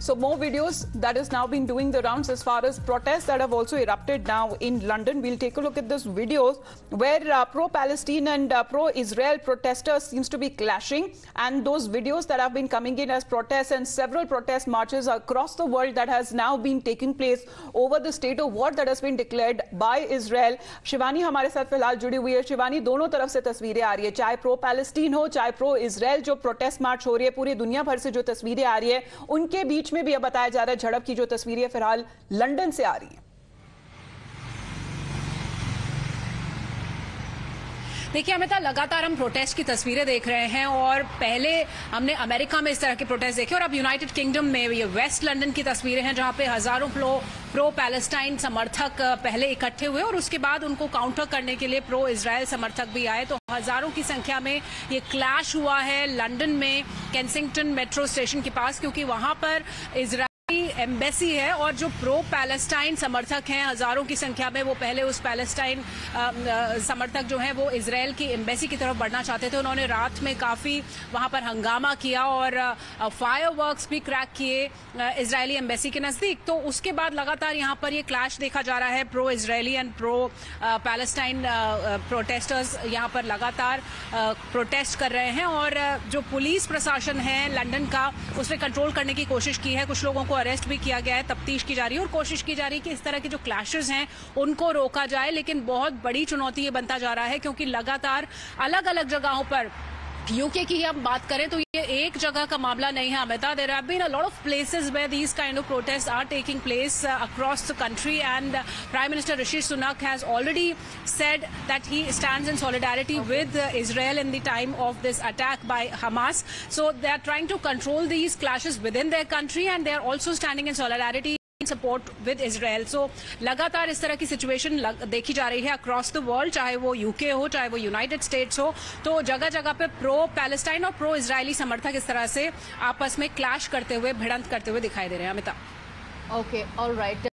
So more videos that is now been doing the rounds as far as protests that have also erupted now in London. We'll take a look at this videos where pro-Palestine and pro-Israel protesters seems to be clashing, and those videos that have been coming in as protests and several protest marches across the world that has now been taking place over the state of war that has been declared by Israel. Shivani हमारे साथ फिलहाल जुड़ी हुई है। शिवानी, दोनों तरफ से तस्वीरें आ रही है, चाहे प्रो पैलेस्टीन हो चाहे प्रो इजराइल जो प्रोटेस्ट मार्च हो रही है, पूरी दुनिया भर से जो तस्वीरें आ रही है, उनके बीच में भी अब बताया जा रहा है झड़प की जो तस्वीरें फिलहाल लंदन से आ रही है। देखिए अमिता, लगातार हम प्रोटेस्ट की तस्वीरें देख रहे हैं और पहले हमने अमेरिका में इस तरह के प्रोटेस्ट देखे और अब यूनाइटेड किंगडम में ये वेस्ट लंदन की तस्वीरें हैं जहां पे हजारों प्रो पैलेस्टाइन समर्थक पहले इकट्ठे हुए और उसके बाद उनको काउंटर करने के लिए प्रो इजराइल समर्थक भी आए। तो हजारों की संख्या में ये क्लैश हुआ है लंदन में केंसिंगटन मेट्रो स्टेशन के पास, क्योंकि वहां पर इजराइल एम्बेसी है और जो प्रो पैलेस्टाइन समर्थक हैं हजारों की संख्या में, वो पहले उस पैलेस्टाइन समर्थक जो हैं वो इजराइल की एम्बेसी की तरफ बढ़ना चाहते थे। उन्होंने रात में काफी वहां पर हंगामा किया और फायरवर्क्स भी क्रैक किए इजरायली एम्बेसी के नजदीक। तो उसके बाद लगातार यहां पर ये क्लैश देखा जा रहा है। Pro Israeli and pro Palestine protesters यहां पर लगातार प्रोटेस्ट कर रहे हैं और जो पुलिस प्रशासन है लंदन का उसने कंट्रोल करने की कोशिश की है। कुछ लोगों को अरेस्ट भी किया गया है, तफ्तीश की जा रही है और कोशिश की जा रही है कि इस तरह के जो क्लैशेस हैं उनको रोका जाए। लेकिन बहुत बड़ी चुनौती ये बनता जा रहा है क्योंकि लगातार अलग अलग जगहों पर, यूके की ही हम बात करें तो ये एक जगह का मामला नहीं है Amita. There have been a lot of places where these kind of protest are taking place across the country and prime minister Rishi Sunak has already said that he stands in solidarity with Israel in the time of this attack by Hamas. So they are trying to control these clashes within their country and they are also standing in solidarity support with Israel. So लगातार इस तरह की situation देखी जा रही है across the world, चाहे वो यूके हो चाहे वो यूनाइटेड स्टेट्स हो। तो जगह जगह पे प्रो पैलेस्टाइन और प्रो इजरायली समर्थक इस तरह से आपस में क्लैश करते हुए, भिड़ंत करते हुए दिखाई दे रहे हैं अमिता। Okay, all right.